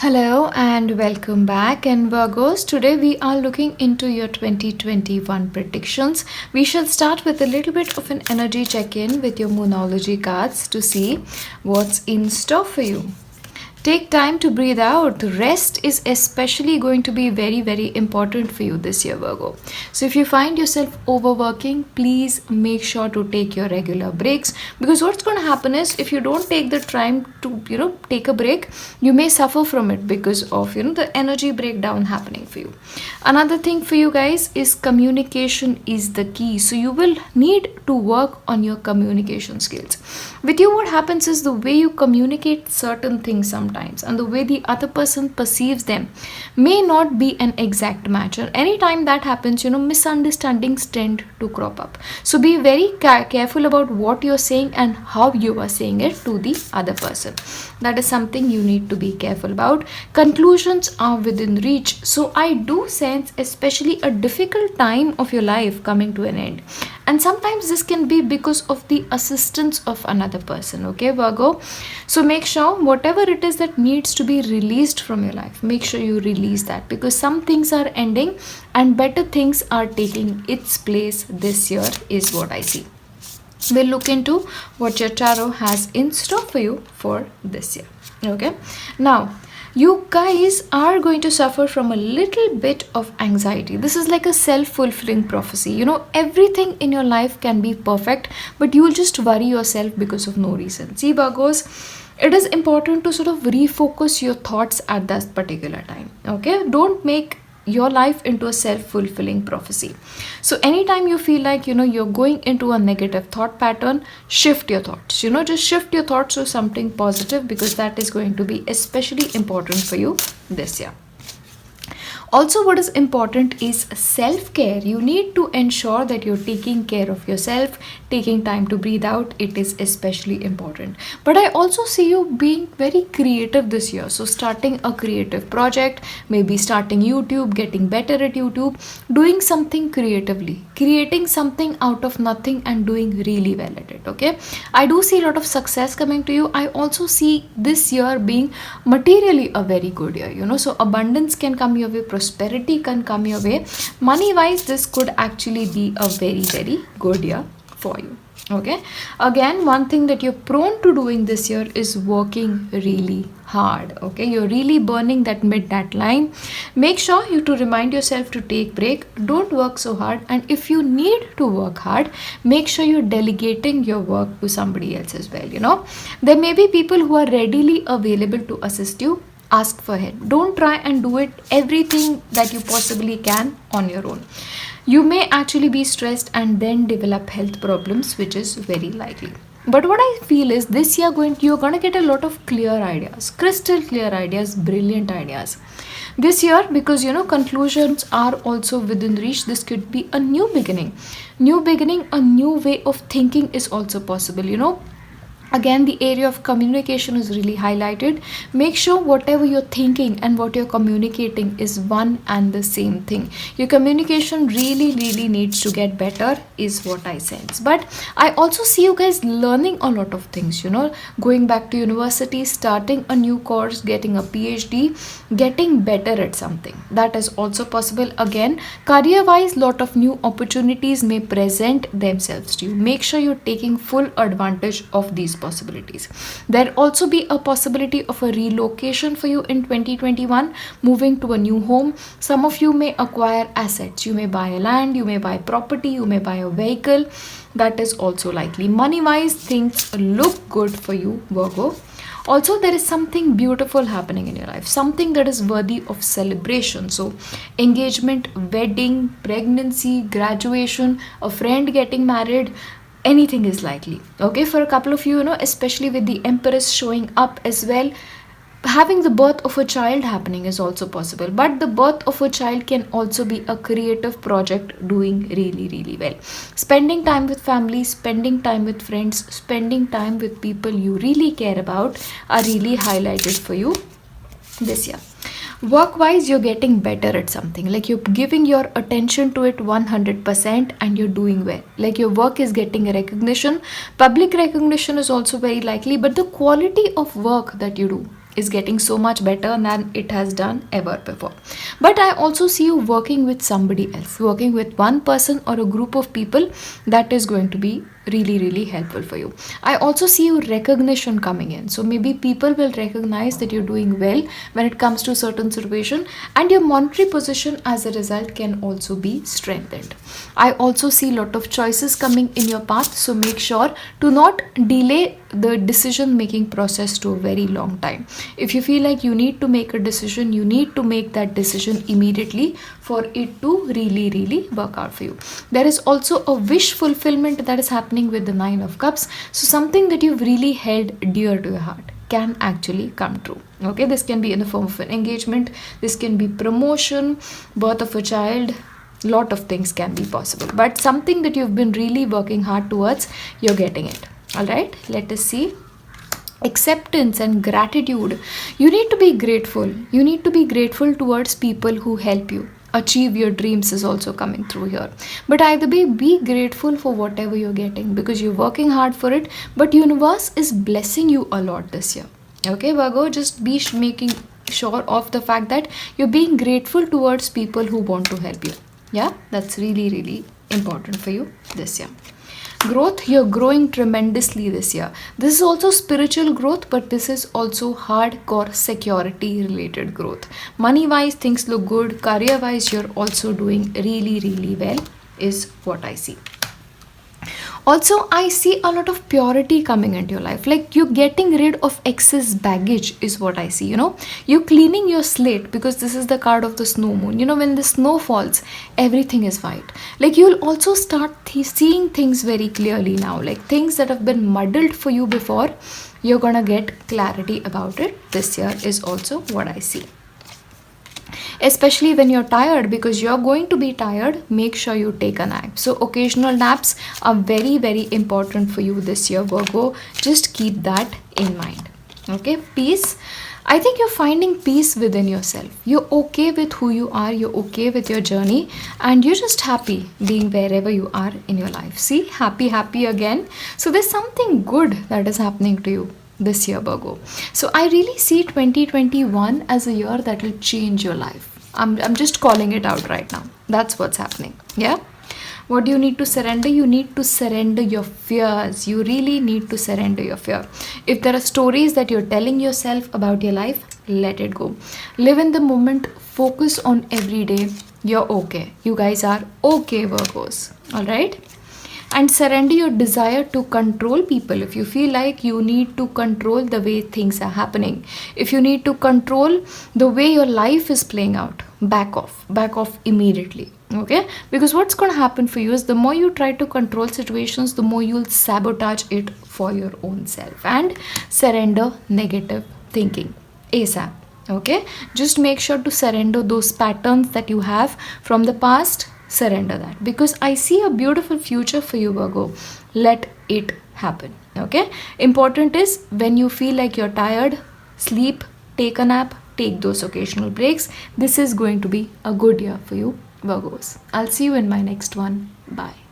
Hello and welcome back. And Virgos, today we are looking into your 2021 predictions. We shall start with a little bit of an energy check in with your Moonology cards to see what's in store for you. Take time to breathe out. Rest is especially going to be very, very important for you this year, Virgo. So, if you find yourself overworking, please make sure to take your regular breaks, because what's going to happen is if you don't take the time to, take a break, you may suffer from it because of, the energy breakdown happening for you. Another thing for you guys is communication is the key. So, you will need to work on your communication skills. With you, what happens is the way you communicate certain things sometimes and the way the other person perceives them may not be an exact match. And anytime that happens, misunderstandings tend to crop up. So be very careful about what you're saying and how you are saying it to the other person. That is something you need to be careful about. Conclusions are within reach. So I do sense especially a difficult time of your life coming to an end. And sometimes this can be because of the assistance of another person, okay, Virgo? So make sure whatever it is that needs to be released from your life, make sure you release that, because some things are ending and better things are taking its place this year is what I see. We'll look into what your tarot has in store for you for this year, okay? Now, you guys are going to suffer from a little bit of anxiety. This is like a self-fulfilling prophecy. Everything in your life can be perfect, but you'll just worry yourself because of no reason. See, Virgos, it is important to sort of refocus your thoughts at that particular time. Okay, don't make your life into a self-fulfilling prophecy. So anytime you feel like you're going into a negative thought pattern, shift your thoughts. Just shift your thoughts to something positive, because that is going to be especially important for you this year. Also, what is important is self-care. You need to ensure that you're taking care of yourself, taking time to breathe out. It is especially important. But I also see you being very creative this year. So starting a creative project, maybe starting YouTube, getting better at YouTube, doing something creatively, creating something out of nothing and doing really well at it, okay? I do see a lot of success coming to you. I also see this year being materially a very good year, so abundance can come your way, prosperity can come your way. Money wise, this could actually be a very, very good year for you, okay? Again, one thing that you're prone to doing this year is working really hard, okay? You're really burning that midnight line. Make sure you to remind yourself to take break. Don't work so hard, and if you need to work hard, make sure you're delegating your work to somebody else as well. There may be people who are readily available to assist you. Ask for help. Don't try and do it everything that you possibly can on your own. You may actually be stressed and then develop health problems, which is very likely. But what I feel is this year you're going to get a lot of clear ideas, crystal clear ideas, brilliant ideas. This year, because conclusions are also within reach, this could be a new beginning. New beginning, a new way of thinking is also possible. Again, the area of communication is really highlighted. Make sure whatever you're thinking and what you're communicating is one and the same thing. Your communication really, really needs to get better is what I sense. But I also see you guys learning a lot of things, going back to university, starting a new course, getting a PhD, getting better at something. That is also possible. Again, career-wise, lot of new opportunities may present themselves to you. Make sure you're taking full advantage of these possibilities. There also be a possibility of a relocation for you in 2021, moving to a new home. Some of you may acquire assets. You may buy a land, you may buy property, you may buy a vehicle. That is also likely. Money wise, things look good for you, Virgo. Also, there is something beautiful happening in your life, something that is worthy of celebration. So engagement, wedding, pregnancy, graduation, a friend getting married, anything is likely, okay? For a couple of you, especially with the Empress showing up as well, having the birth of a child happening is also possible. But the birth of a child can also be a creative project doing really, really well. Spending time with family, spending time with friends, spending time with people you really care about are really highlighted for you this year. Work wise, you're getting better at something, like you're giving your attention to it 100% and you're doing well. Like your work is getting a recognition. Public recognition is also very likely, but the quality of work that you do is getting so much better than it has done ever before. But I also see you working with somebody else, working with one person or a group of people that is going to be really, really helpful for you. I also see you recognition coming in. So maybe people will recognize that you're doing well when it comes to certain situation, and your monetary position as a result can also be strengthened. I also see lot of choices coming in your path, so make sure to not delay the decision making process to a very long time. If you feel like you need to make a decision, you need to make that decision immediately for it to really, really work out for you. There is also a wish fulfillment that is happening with the Nine of Cups. So something that you've really held dear to your heart can actually come true. Okay, this can be in the form of an engagement, this can be promotion, birth of a child, lot of things can be possible, but something that you've been really working hard towards, you're getting it. All right, let us see. Acceptance and gratitude. You need to be grateful. You need to be grateful towards people who help you achieve your dreams is also coming through here. But either be grateful for whatever you're getting because you're working hard for it, but universe is blessing you a lot this year. Okay, Virgo, just be making sure of the fact that you're being grateful towards people who want to help you. Yeah, that's really, really important for you this year. Growth, you're growing tremendously this year. This is also spiritual growth, but this is also hardcore security related growth. Money wise, things look good. Career wise, you're also doing really, really well, is what I see. Also, I see a lot of purity coming into your life. Like you're getting rid of excess baggage, is what I see. You're cleaning your slate because this is the card of the snow moon. When the snow falls, everything is white. Like you'll also start seeing things very clearly now. Like things that have been muddled for you before, you're gonna get clarity about it. This year is also what I see. Especially when you're tired, because you're going to be tired, make sure you take a nap. So occasional naps are very, very important for you this year, Virgo. Just keep that in mind. Okay, peace. I think you're finding peace within yourself. You're okay with who you are, you're okay with your journey, and you're just happy being wherever you are in your life. See, happy again. So there's something good that is happening to you this year, Virgo. So I really see 2021 as a year that will change your life. I'm just calling it out right now. That's what's happening. Yeah. What do you need to surrender? You need to surrender your fears. You really need to surrender your fear. If there are stories that you're telling yourself about your life, let it go. Live in the moment. Focus on every day. You're okay. You guys are okay, Virgos. All right. And surrender your desire to control people. If you feel like you need to control the way things are happening, if you need to control the way your life is playing out, back off immediately. Okay, because what's going to happen for you is the more you try to control situations, the more you'll sabotage it for your own self. And surrender negative thinking ASAP. Okay, just make sure to surrender those patterns that you have from the past. Surrender that, because I see a beautiful future for you, Virgo. Let it happen. Okay, important is when you feel like you're tired, sleep, take a nap, take those occasional breaks. This is going to be a good year for you, Virgos. I'll see you in my next one. Bye.